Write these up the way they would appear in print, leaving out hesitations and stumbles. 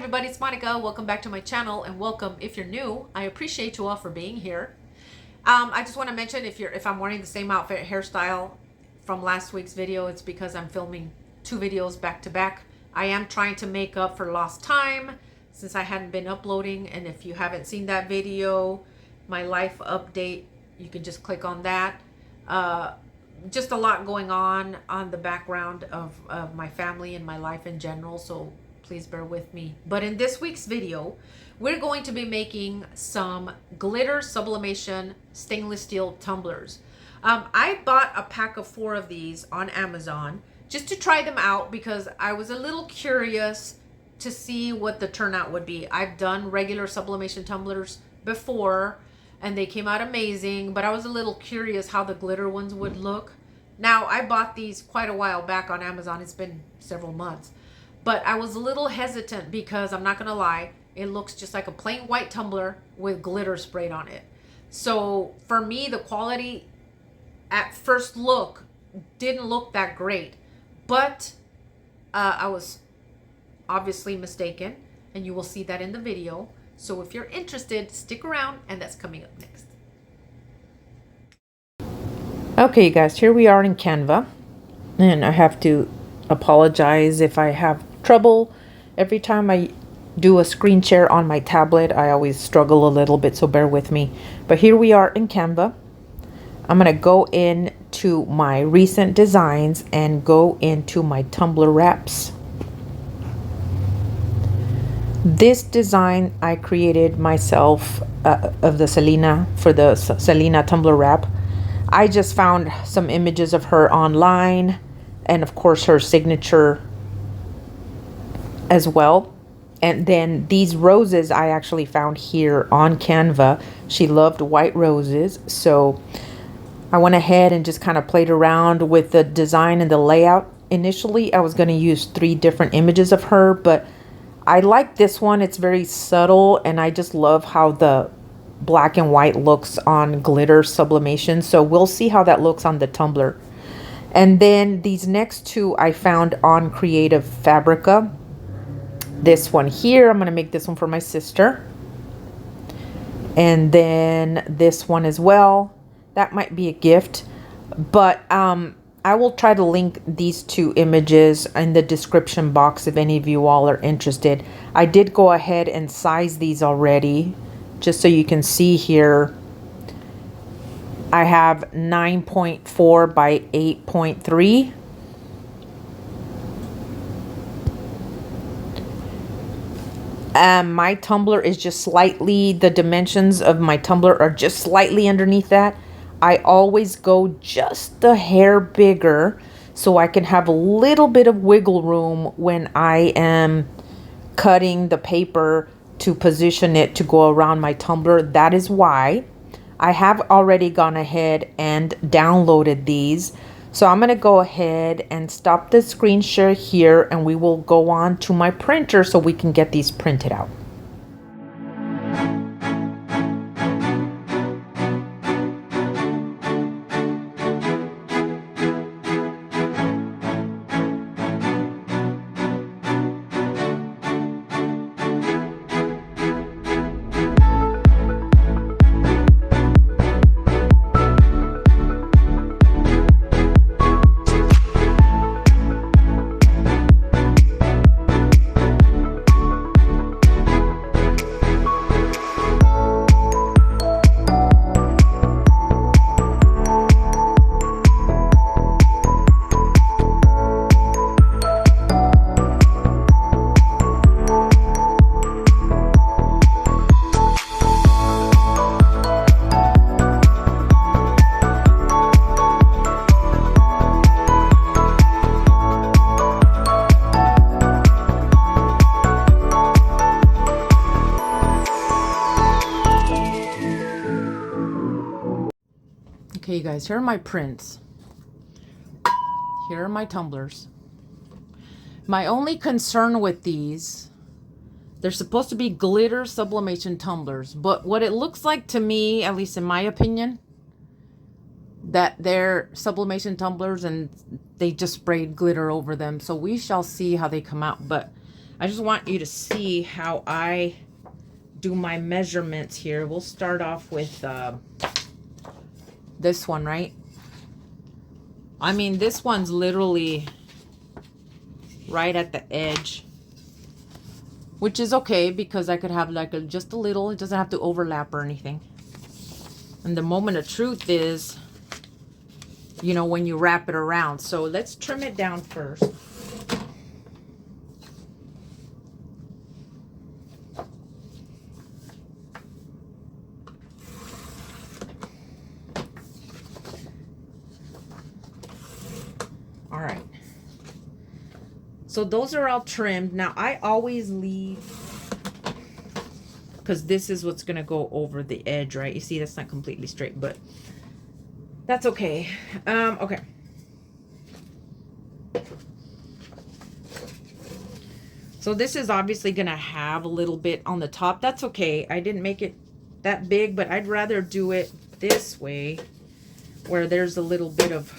everybody, it's Monica. Welcome back to my channel, and welcome if you're new. I appreciate you all for being here. I just want to mention if I'm wearing the same outfit hairstyle from last week's video, it's because I'm filming two videos back to back. I am trying to make up for lost time since I hadn't been uploading, and if you haven't seen that video, my life update, you can just click on that. Just a lot going on the background of my family and my life in general, so please bear with me. But in this week's video, we're going to be making some glitter sublimation stainless steel tumblers. I bought a pack of 4 of these on Amazon just to try them out because I was a little curious to see what the turnout would be. I've done regular sublimation tumblers before and they came out amazing, but I was a little curious how the glitter ones would look. Now, I bought these quite a while back on Amazon. It's been several months. But I was a little hesitant because I'm not going to lie, it looks just like a plain white tumbler with glitter sprayed on it. So for me, the quality at first look didn't look that great. But I was obviously mistaken, and you will see that in the video. So if you're interested, stick around, and that's coming up next. Okay, you guys, here we are in Canva, and I have to apologize if I have trouble. Every time I do a screen share on my tablet, I always struggle a little bit, so bear with me. But here we are in Canva. I'm gonna go into my recent designs and go into my tumbler wraps. This design I created myself of the Selena, for the Selena tumbler wrap. I just found some images of her online, and of course her signature as well. And then these roses I actually found here on Canva. She loved white roses, so I went ahead and just kind of played around with the design and the layout. Initially I was going to use 3 different images of her, but I like this one. It's very subtle, and I just love how the black and white looks on glitter sublimation. So we'll see how that looks on the tumbler. And then these next 2 I found on Creative Fabrica. This one here, I'm going to make this one for my sister. And then this one as well. That might be a gift. But I will try to link these 2 images in the description box if any of you all are interested. I did go ahead and size these already, just so you can see here. I have 9.4 by 8.3. My tumbler is just slightly, the dimensions of my tumbler are just slightly underneath that. I always go just a hair bigger so I can have a little bit of wiggle room when I am cutting the paper to position it to go around my tumbler. That is why I have already gone ahead and downloaded these. So I'm going to go ahead and stop the screen share here, and we will go on to my printer so we can get these printed out. Okay, you guys, here are my prints. Here are my tumblers. My only concern with these, they're supposed to be glitter sublimation tumblers, but what it looks like to me, at least in my opinion, that they're sublimation tumblers and they just sprayed glitter over them. So we shall see how they come out. But I just want you to see how I do my measurements here. We'll start off with this one, right? I mean, this one's literally right at the edge, which is okay because I could have like just a little, it doesn't have to overlap or anything. And the moment of truth is, you know, when you wrap it around. So let's trim it down first. All right. So those are all trimmed. Now I always leave, because this is what's going to go over the edge, right? You see, that's not completely straight, but that's okay. Okay. So this is obviously going to have a little bit on the top. That's okay. I didn't make it that big, but I'd rather do it this way where there's a little bit of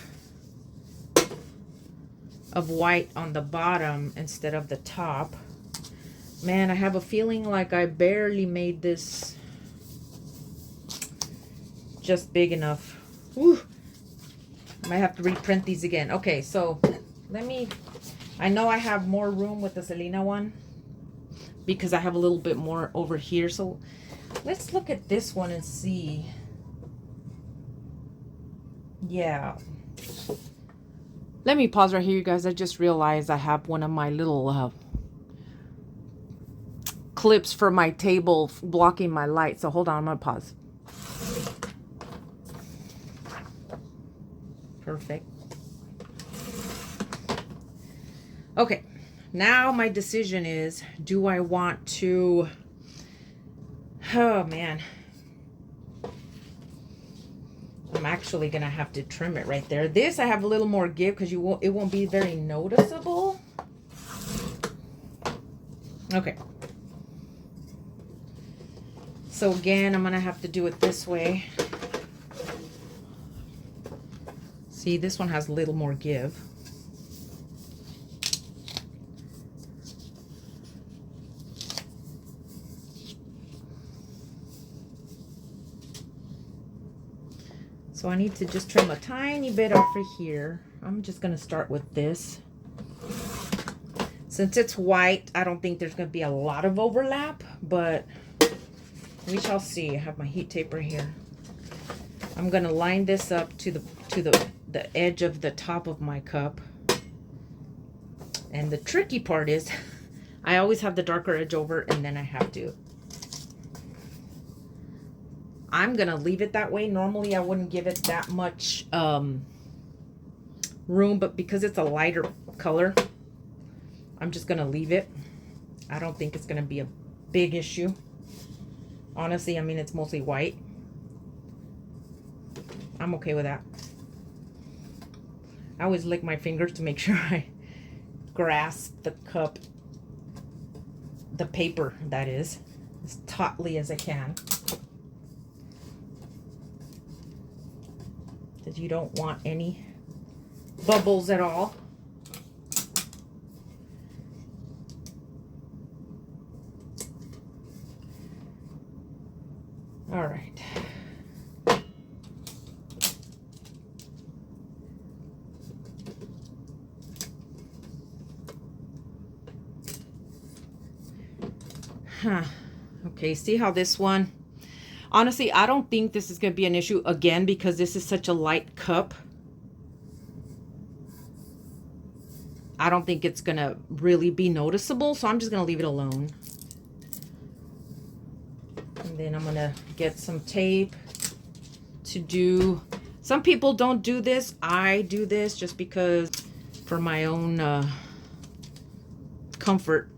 white on the bottom instead of the top. Man, I have a feeling like I barely made this just big enough. Whew. I might have to reprint these again. Okay, so let me, I know I have more room with the Selena one because I have a little bit more over here. So let's look at this one and see. Yeah. Let me pause right here, you guys. I just realized I have one of my little clips for my table blocking my light. So hold on, I'm gonna pause. Perfect. Okay, now my decision is, do I want to, oh man, I'm actually gonna have to trim it right there. This I have a little more give because it won't be very noticeable. Okay. So again, I'm gonna have to do it this way. See, this one has a little more give. So I need to just trim a tiny bit off of here. I'm just gonna start with this. Since it's white, I don't think there's gonna be a lot of overlap, but we shall see. I have my heat tape right here. I'm gonna line this up to the edge of the top of my cup. And the tricky part is I always have the darker edge over, and then I have to. I'm gonna leave it that way. Normally I wouldn't give it that much room, but because it's a lighter color, I'm just gonna leave it. I don't think it's gonna be a big issue. Honestly, I mean, it's mostly white. I'm okay with that. I always lick my fingers to make sure I grasp the cup, the paper that is, as tautly as I can. Because you don't want any bubbles at all. All right. Huh. Okay, see how this one, honestly, I don't think this is going to be an issue again because this is such a light cup. I don't think it's going to really be noticeable, so I'm just going to leave it alone. And then I'm going to get some tape to do. Some people don't do this. I do this just because for my own comfort.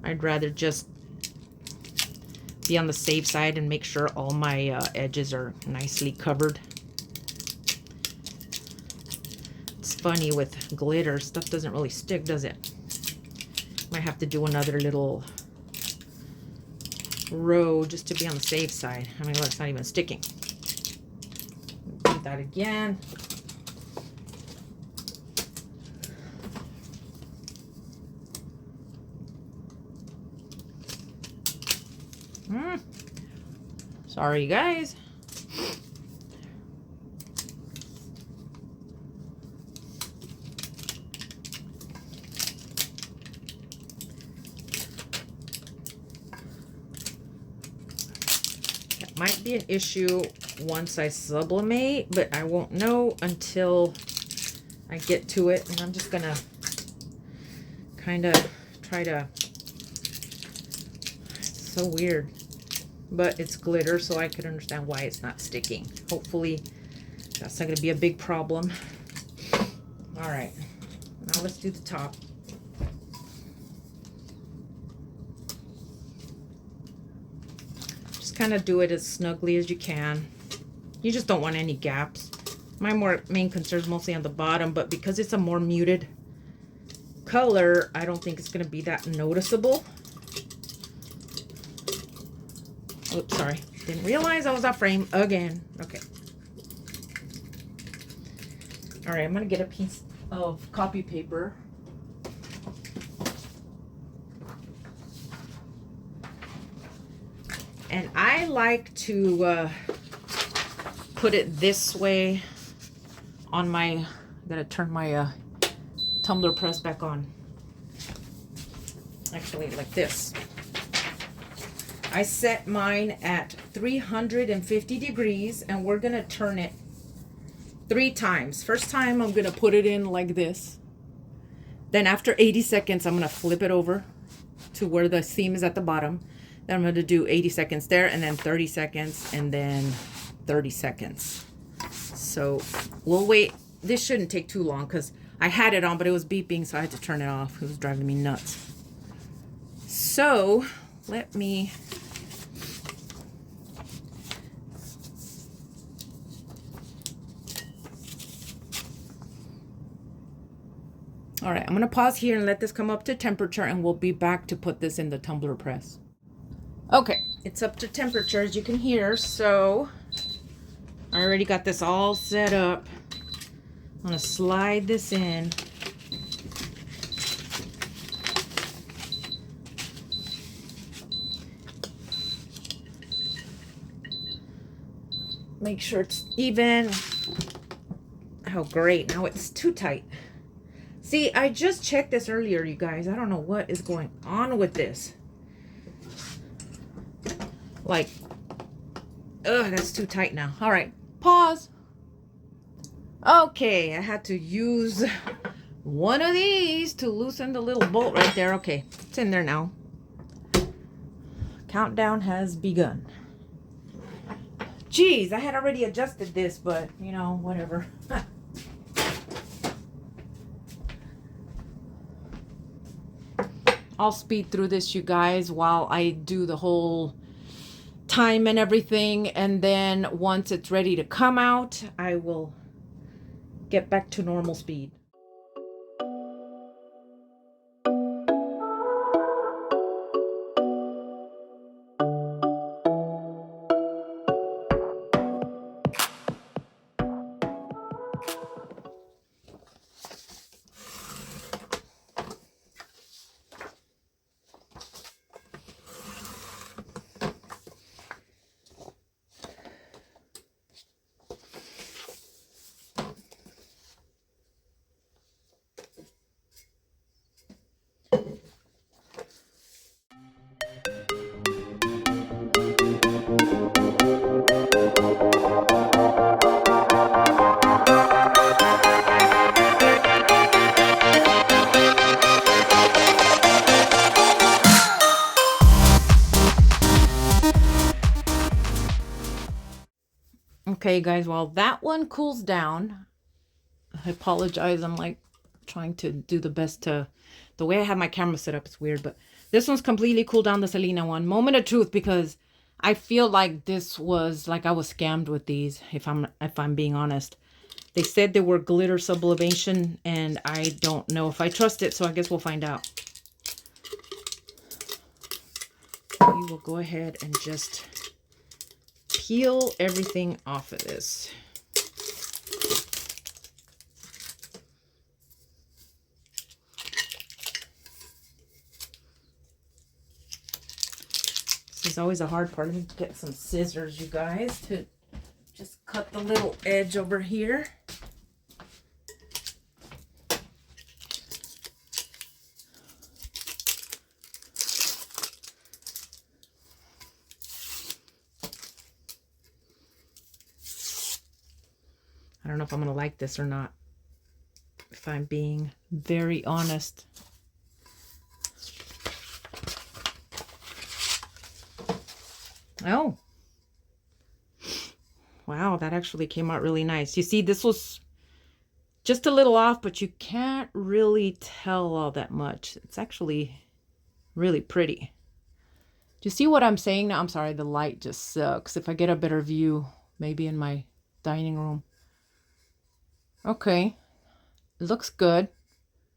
I'd rather just be on the safe side and make sure all my edges are nicely covered. It's funny with glitter, stuff doesn't really stick, does it? Might have to do another little row just to be on the safe side. I mean, look, it's not even sticking. Do that again. Sorry, guys. That might be an issue once I sublimate, but I won't know until I get to it. And I'm just gonna kind of try to, it's so weird, but it's glitter, so I can understand why it's not sticking. Hopefully that's not gonna be a big problem. All right, now let's do the top. Just kind of do it as snugly as you can. You just don't want any gaps. My main concern is mostly on the bottom, but because it's a more muted color, I don't think it's going to be that noticeable. Oops, sorry. Didn't realize I was off frame again. Okay. All right, I'm going to get a piece of copy paper. And I like to put it this way on my, I gotta turn my tumbler press back on. Actually, like this. I set mine at 350 degrees, and we're gonna turn it 3 times. First time, I'm gonna put it in like this. Then after 80 seconds, I'm gonna flip it over to where the seam is at the bottom. Then I'm gonna do 80 seconds there, and then 30 seconds, and then 30 seconds. So we'll wait. This shouldn't take too long because I had it on, but it was beeping, so I had to turn it off. It was driving me nuts. So let me all right, I'm gonna pause here and let this come up to temperature, and we'll be back to put this in the tumbler press. Okay, it's up to temperature, as you can hear, so I already got this all set up. I'm gonna slide this in. Make sure it's even. Oh, great, now it's too tight. See, I just checked this earlier, you guys. I don't know what is going on with this. Like, ugh, that's too tight now. All right, pause. Okay, I had to use one of these to loosen the little bolt right there. Okay, it's in there now. Countdown has begun. Geez, I had already adjusted this, but you know, whatever. I'll speed through this, you guys, while I do the whole time and everything, and then once it's ready to come out, I will get back to normal speed. Okay, guys, while that one cools down, I apologize. I'm like trying to do the best to, the way I have my camera set up, it's weird, but this one's completely cooled down, the Selena one. Moment of truth, because I feel like this was, like I was scammed with these, if I'm being honest. They said they were glitter sublimation, and I don't know if I trust it, so I guess we'll find out. We will go ahead and just peel everything off of this. is always a hard part. Let me get some scissors, you guys, to just cut the little edge over here. I don't know if I'm going to like this or not, if I'm being very honest. Oh. Wow, that actually came out really nice. You see, this was just a little off, but you can't really tell all that much. It's actually really pretty. Do you see what I'm saying now? I'm sorry, the light just sucks. If I get a better view, maybe in my dining room. Okay, it looks good.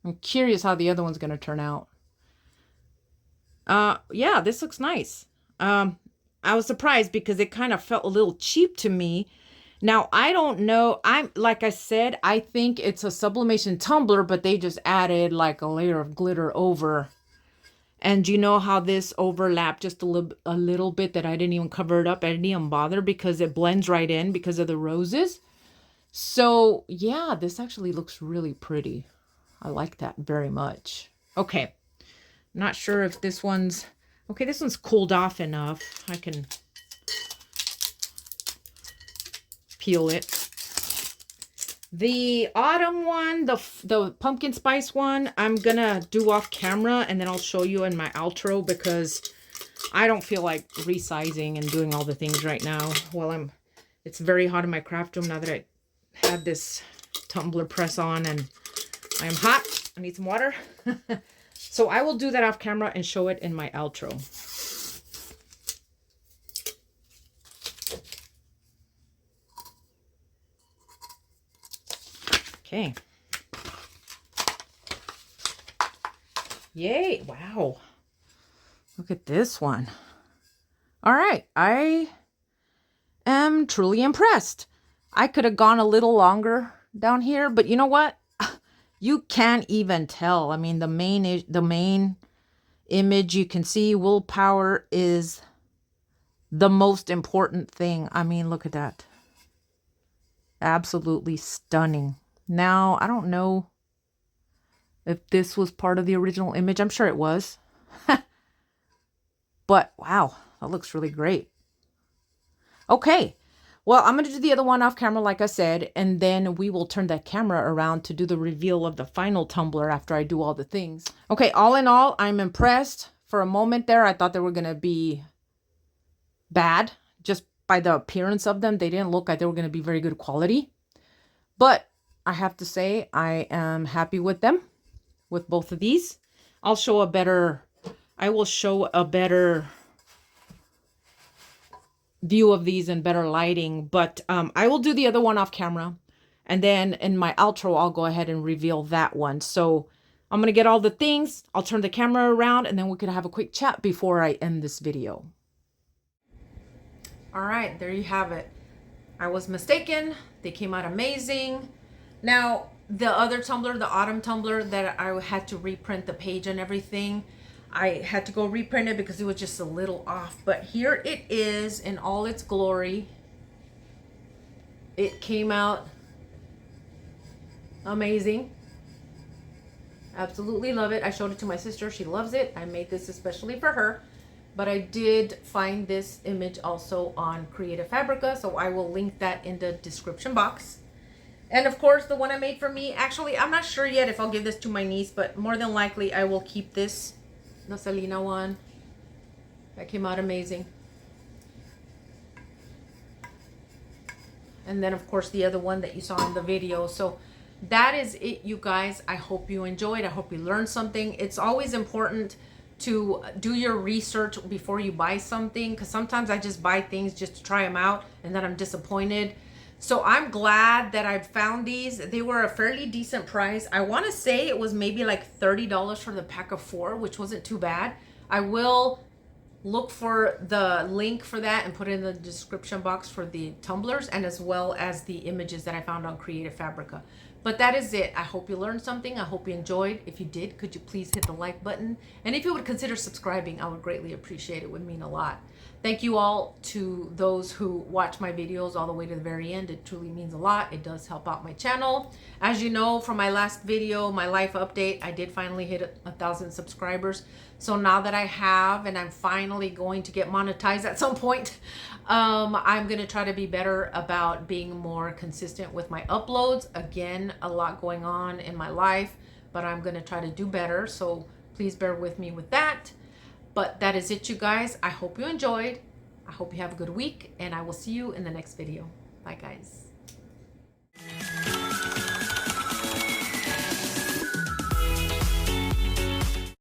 I'm curious how the other one's going to turn out. Yeah, this looks nice. I was surprised because it kind of felt a little cheap to me. Now, I don't know. Like I said, I think it's a sublimation tumbler, but they just added like a layer of glitter over. And you know how this overlapped just a little bit, that I didn't even cover it up. I didn't even bother because it blends right in because of the roses. So yeah, this actually looks really pretty. I like that very much. Okay. Not sure if this one's... Okay, this one's cooled off enough. I can peel it. The autumn one, the pumpkin spice one, I'm gonna do off camera, and then I'll show you in my outro, because I don't feel like resizing and doing all the things right now. Well, it's very hot in my craft room now that I had this tumbler press on, and I am hot. I need some water. So I will do that off camera and show it in my outro. Okay. Yay. Wow. Look at this one. All right. I am truly impressed. I could have gone a little longer down here, but you know what? You can't even tell. I mean, the main image, you can see willpower is the most important thing. I mean, look at that. Absolutely stunning. Now, I don't know if this was part of the original image. I'm sure it was. But wow, that looks really great. Okay. Well, I'm going to do the other one off camera, like I said, and then we will turn that camera around to do the reveal of the final tumbler after I do all the things. Okay, all in all, I'm impressed. For a moment there, I thought they were going to be bad. Just by the appearance of them, they didn't look like they were going to be very good quality. But I have to say, I am happy with them, with both of these. I will show a better view of these and better lighting, but I will do the other one off camera, and then in my outro I'll go ahead and reveal that one. So I'm gonna get all the things, I'll turn the camera around, and then we could have a quick chat before I end this video. All right, there you have it. I was mistaken. They came out amazing. Now the other tumbler, the autumn tumbler that I had to reprint the page and everything, I had to go reprint it because it was just a little off. But here it is in all its glory. It came out amazing. Absolutely love it. I showed it to my sister. She loves it. I made this especially for her. But I did find this image also on Creative Fabrica, so I will link that in the description box. And of course, the one I made for me, actually, I'm not sure yet if I'll give this to my niece, but more than likely I will keep this. The Selena one. That came out amazing. And then of course the other one that you saw in the video. So that is it, you guys. I hope you enjoyed. I hope you learned something. It's always important to do your research before you buy something, because sometimes I just buy things just to try them out and then I'm disappointed. So I'm glad that I found these. They were a fairly decent price. I want to say it was maybe like $30 for the pack of 4, which wasn't too bad. I will look for the link for that and put it in the description box for the tumblers, and as well as the images that I found on Creative Fabrica. But that is it. I hope you learned something. I hope you enjoyed. If you did, could you please hit the like button? And if you would consider subscribing, I would greatly appreciate it. It would mean a lot. Thank you all to those who watch my videos all the way to the very end. It truly means a lot. It does help out my channel. As you know from my last video, my life update, I did finally hit 1,000 subscribers. So now that I have, and I'm finally going to get monetized at some point, I'm going to try to be better about being more consistent with my uploads. Again, a lot going on in my life, but I'm going to try to do better. So please bear with me with that. But that is it, you guys. I hope you enjoyed. I hope you have a good week, and I will see you in the next video. Bye, guys.